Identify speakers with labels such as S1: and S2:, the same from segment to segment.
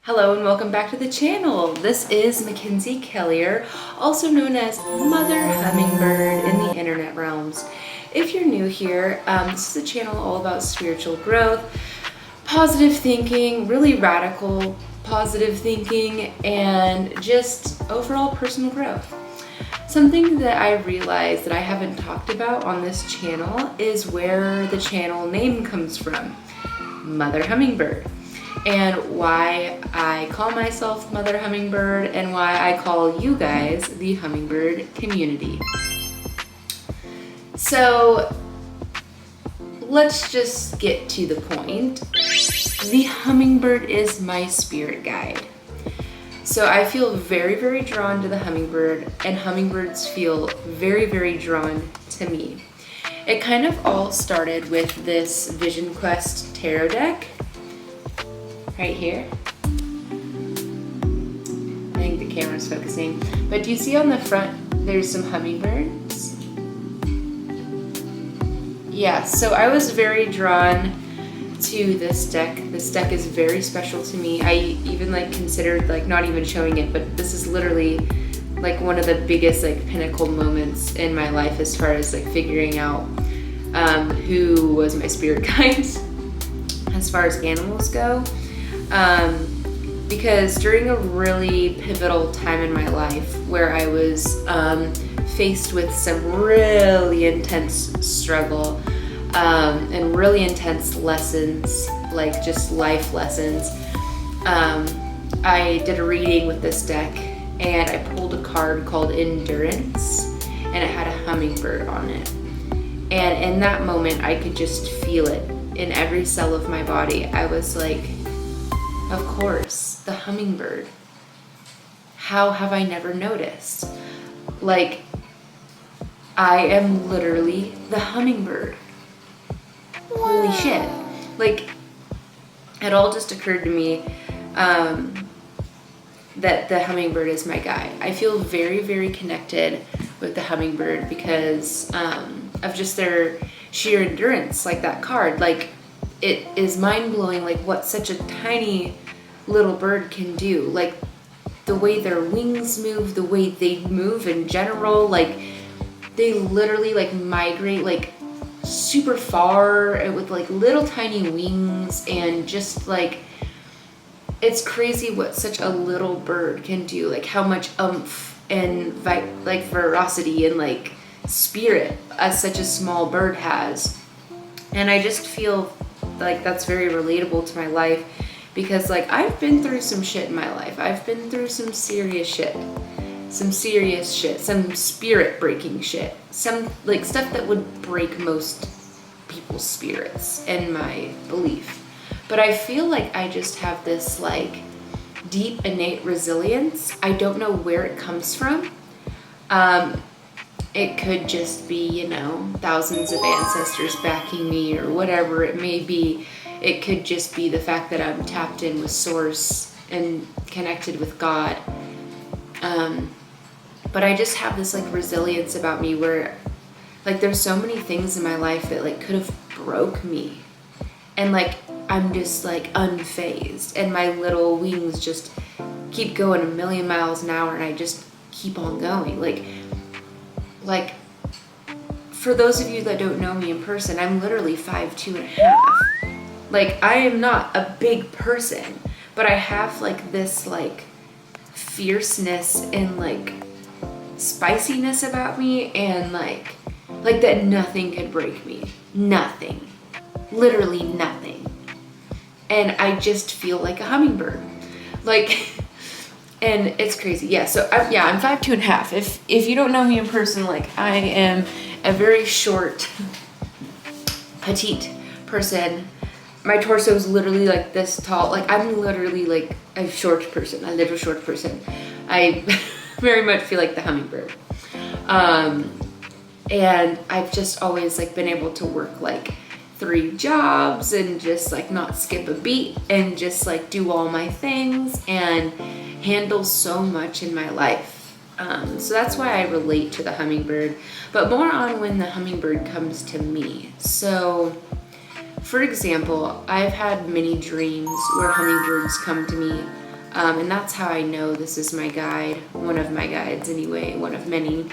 S1: Hello and welcome back to the channel. This is Mackenzie Kellier, also known as Mother Hummingbird in the internet realms. If you're new here, this is a channel all about spiritual growth, positive thinking, really radical positive thinking, and just overall personal growth. Something that I realized that I haven't talked about on this channel is where the channel name comes from, Mother Hummingbird. And why I call myself Mother Hummingbird and why I call you guys the Hummingbird community. So let's just get to the point. The hummingbird is my spirit guide. So I feel very, very drawn to the hummingbird, and hummingbirds feel very, very drawn to me. It kind of all started with this Vision Quest tarot deck. Right here. I think the camera's focusing. But do you see on the front, there's some hummingbirds? Yeah, so I was very drawn to this deck. This deck is very special to me. I even considered not even showing it, but this is literally one of the biggest pinnacle moments in my life as far as figuring out who was my spirit guides as far as animals go. Because during a really pivotal time in my life where I was faced with some really intense struggle and really intense lessons, just life lessons, I did a reading with this deck and I pulled a card called Endurance, and it had a hummingbird on it. And in that moment, I could just feel it in every cell of my body. I was like, of course, the hummingbird. How have I never noticed? I am literally the hummingbird. Holy shit. It all just occurred to me that the hummingbird is my guide. I feel very, very connected with the hummingbird because of just their sheer endurance, that card. It is mind-blowing what such a tiny little bird can do. The way their wings move, the way they move in general, they literally migrate super far with little tiny wings, and just it's crazy what such a little bird can do, how much oomph and ferocity and spirit as such a small bird has. And I just feel that's very relatable to my life because I've been through some shit in my life. I've been through some serious shit, some spirit breaking shit, some stuff that would break most people's spirits in my belief. But I feel I just have this deep innate resilience. I don't know where it comes from. It could just be, thousands of ancestors backing me or whatever it may be. It could just be the fact that I'm tapped in with Source and connected with God. But I just have this resilience about me where there's so many things in my life that could have broke me. And I'm just unfazed. And my little wings just keep going a million miles an hour and I just keep on going. For those of you that don't know me in person, I'm literally 5'2.5". I am not a big person, but I have this fierceness and spiciness about me, and that nothing could break me. Nothing. Literally nothing. And I just feel like a hummingbird. And it's crazy. Yeah, so I'm 5'2.5". If you don't know me in person, I am a very short, petite person. My torso is literally this tall. I'm literally a short person, a little short person. I very much feel like the hummingbird. And I've just always been able to work 3 jobs and just not skip a beat and just do all my things and handle so much in my life. So that's why I relate to the hummingbird, but more on when the hummingbird comes to me. So for example, I've had many dreams where hummingbirds come to me And that's how I know this is my guide, one of my guides anyway, one of many.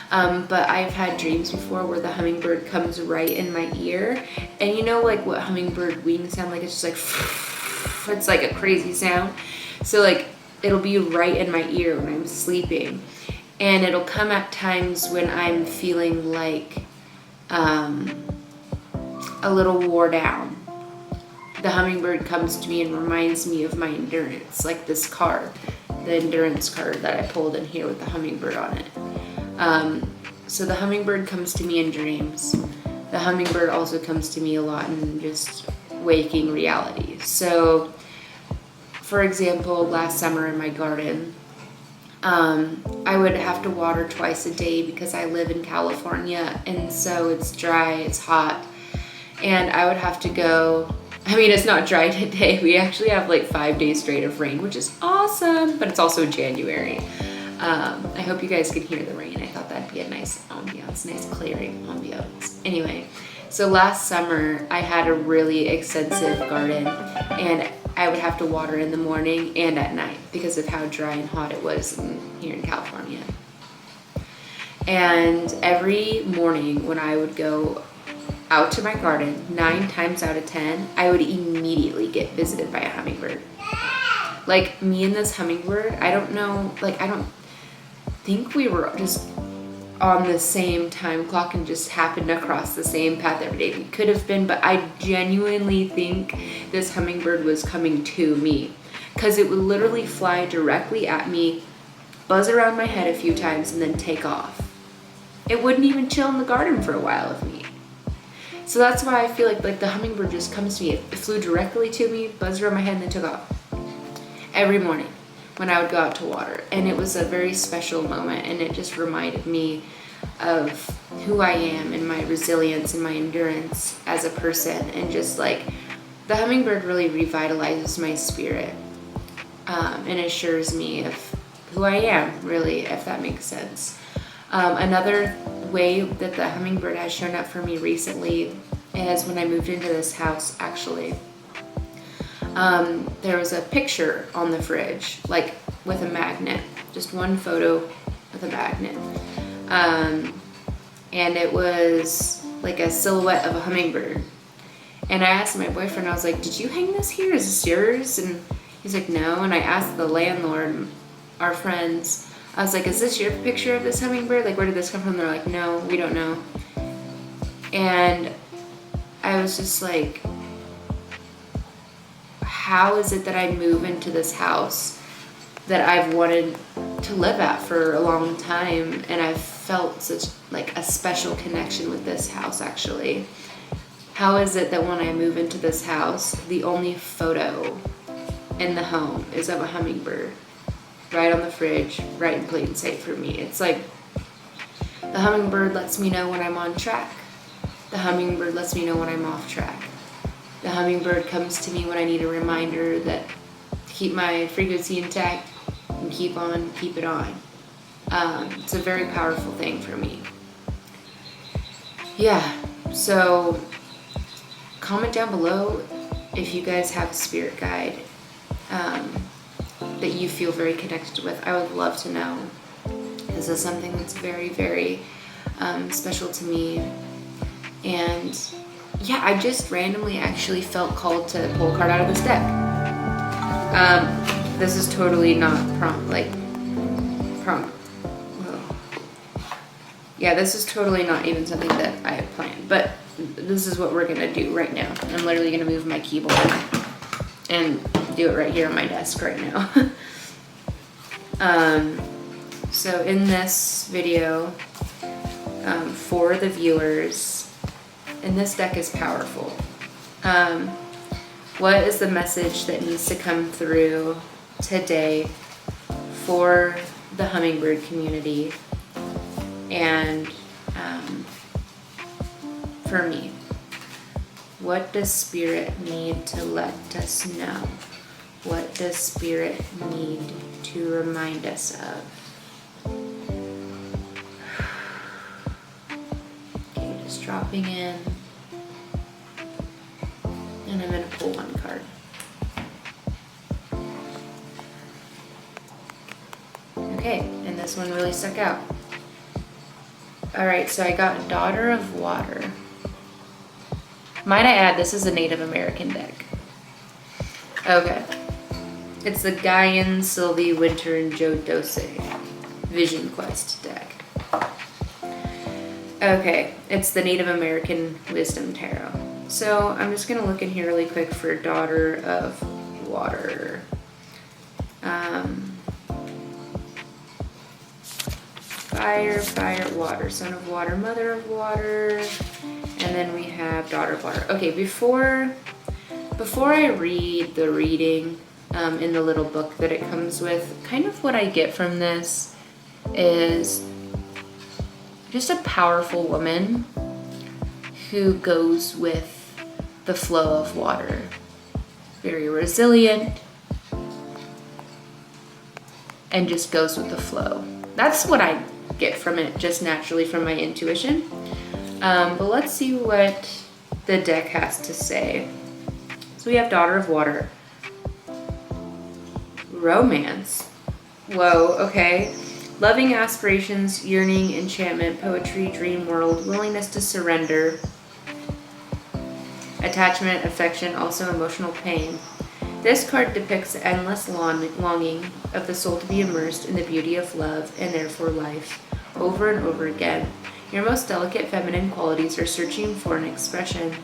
S1: But I've had dreams before where the hummingbird comes right in my ear. And you know like what hummingbird wings sound like? It's just like, it's like a crazy sound. So like it'll be right in my ear when I'm sleeping. And it'll come at times when I'm feeling like a little wore down. The hummingbird comes to me and reminds me of my endurance, like this card, the endurance card that I pulled in here with the hummingbird on it. So the hummingbird comes to me in dreams. The hummingbird also comes to me a lot in just waking reality. So, for example, last summer in my garden, I would have to water twice a day because I live in California, and so it's dry, it's hot, and I would have to go. I mean, it's not dry today. We actually have like 5 days straight of rain, which is awesome, but it's also January. I hope you guys can hear the rain. I thought that'd be a nice ambiance, nice clearing ambiance. Anyway, so last summer I had a really extensive garden, and I would have to water in the morning and at night because of how dry and hot it was here in California. And every morning when I would go out to my garden, 9 times out of 10, I would immediately get visited by a hummingbird. Like me and this hummingbird, I don't know, like I don't think we were just on the same time clock and just happened to cross the same path every day. We could have been, but I genuinely think this hummingbird was coming to me because it would literally fly directly at me, buzz around my head a few times, and then take off. It wouldn't even chill in the garden for a while with me. So that's why I feel like the hummingbird just comes to me. It flew directly to me, buzzed around my head, and then took off. Every morning when I would go out to water. And it was a very special moment, and it just reminded me of who I am and my resilience and my endurance as a person. And just like the hummingbird really revitalizes my spirit and assures me of who I am, really, if that makes sense. Another way that the hummingbird has shown up for me recently is when I moved into this house, actually. There was a picture on the fridge, like with a magnet, just one photo with a magnet. And it was like a silhouette of a hummingbird. And I asked my boyfriend, I was like, did you hang this here? Is this yours? And he's like, no. And I asked the landlord, our friends, I was like, is this your picture of this hummingbird? Like, where did this come from? They're like, no, we don't know. And I was just like, how is it that I move into this house that I've wanted to live at for a long time, and I've felt such like a special connection with this house, actually? How is it that when I move into this house, the only photo in the home is of a hummingbird right on the fridge, right in plain sight for me? It's like the hummingbird lets me know when I'm on track. The hummingbird lets me know when I'm off track. The hummingbird comes to me when I need a reminder that to keep my frequency intact and keep it on. It's a very powerful thing for me. Yeah, so comment down below if you guys have a spirit guide that you feel very connected with. I would love to know. This is something that's very, very special to me. And yeah, I just randomly actually felt called to pull a card out of this deck. This is totally not yeah, this is totally not even something that I had planned, but this is what we're gonna do right now. I'm literally gonna move my keyboard and do it right here on my desk right now. So in this video, for the viewers, and this deck is powerful. What is the message that needs to come through today for the hummingbird community and for me? What does Spirit need to let us know? What does Spirit need to remind us of? Okay, just dropping in. And I'm going to pull one card. Okay, and this one really stuck out. All right, so I got Daughter of Water. Might I add, this is a Native American deck. Okay. It's the Guyan, Sylvie, Winter, and Joe Dose Vision Quest deck. Okay, it's the Native American Wisdom Tarot. So I'm just gonna look in here really quick for Daughter of Water. Fire, fire, water, son of water, mother of water, and then we have daughter of water. Okay, before I read the reading in the little book that it comes with, kind of what I get from this is just a powerful woman who goes with the flow of water. Very resilient and just goes with the flow. That's what I get from it, just naturally from my intuition. But let's see what the deck has to say. So we have Daughter of Water. Romance. Whoa, okay. Loving aspirations, yearning, enchantment, poetry, dream world, willingness to surrender, attachment, affection, also emotional pain. This card depicts the endless longing of the soul to be immersed in the beauty of love and therefore life over and over again. Your most delicate feminine qualities are searching for an expression.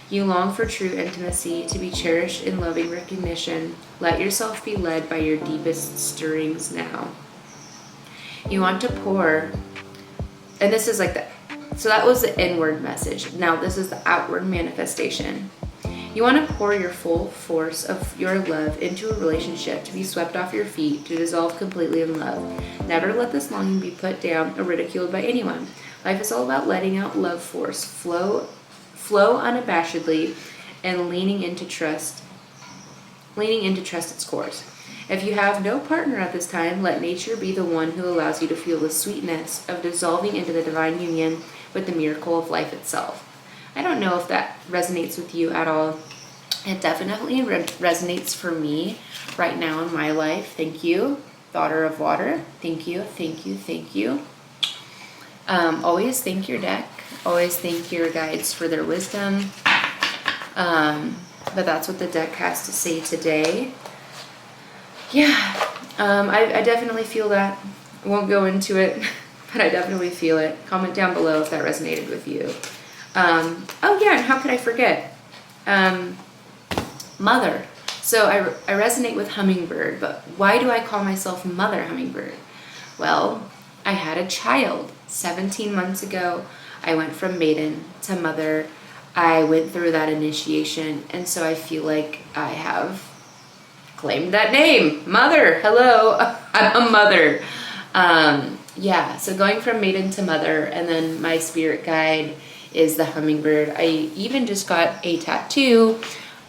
S1: You long for true intimacy, to be cherished in loving recognition. Let yourself be led by your deepest stirrings now. You want to pour, and this is like the, so that was the inward message. Now this is the outward manifestation. You want to pour your full force of your love into a relationship, to be swept off your feet, to dissolve completely in love. Never let this longing be put down or ridiculed by anyone. Life is all about letting out love force, flow unabashedly, and leaning into trust its course. If you have no partner at this time, let nature be the one who allows you to feel the sweetness of dissolving into the divine union with the miracle of life itself. I don't know if that resonates with you at all. It definitely resonates for me right now in my life. Thank you, Daughter of Water. Thank you, thank you, thank you. Always thank your deck. Always thank your guides for their wisdom. But that's what the deck has to say today. Yeah, I definitely feel that. I won't go into it, but I definitely feel it. Comment down below if that resonated with you. Oh yeah, and how could I forget? Mother. So I resonate with Hummingbird, but why do I call myself Mother Hummingbird? Well, I had a child 17 months ago. I went from maiden to mother. I went through that initiation, and so I feel like I have claimed that name. Mother, hello, I'm a mother. Yeah, so going from maiden to mother, and then my spirit guide is the hummingbird. I even just got a tattoo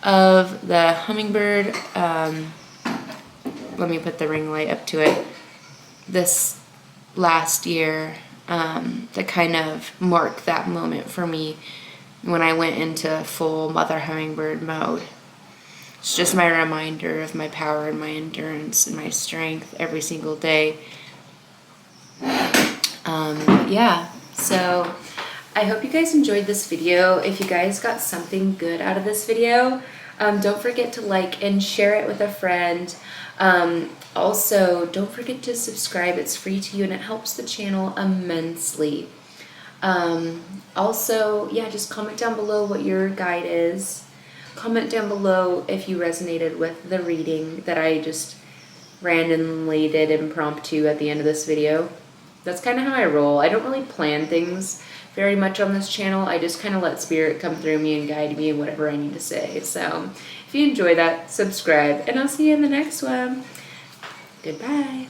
S1: of the hummingbird. Let me put the ring light up to it. This last year, to kind of mark that moment for me when I went into full mother hummingbird mode. It's just my reminder of my power and my endurance and my strength every single day. Yeah, so I hope you guys enjoyed this video. If you guys got something good out of this video, don't forget to like and share it with a friend. Also, don't forget to subscribe. It's free to you and it helps the channel immensely. Also, yeah, just comment down below what your guide is. Comment down below if you resonated with the reading that I just randomly did impromptu at the end of this video. That's kind of how I roll. I don't really plan things very much on this channel. I just kind of let spirit come through me and guide me in whatever I need to say. So if you enjoy that, subscribe, and I'll see you in the next one. Goodbye.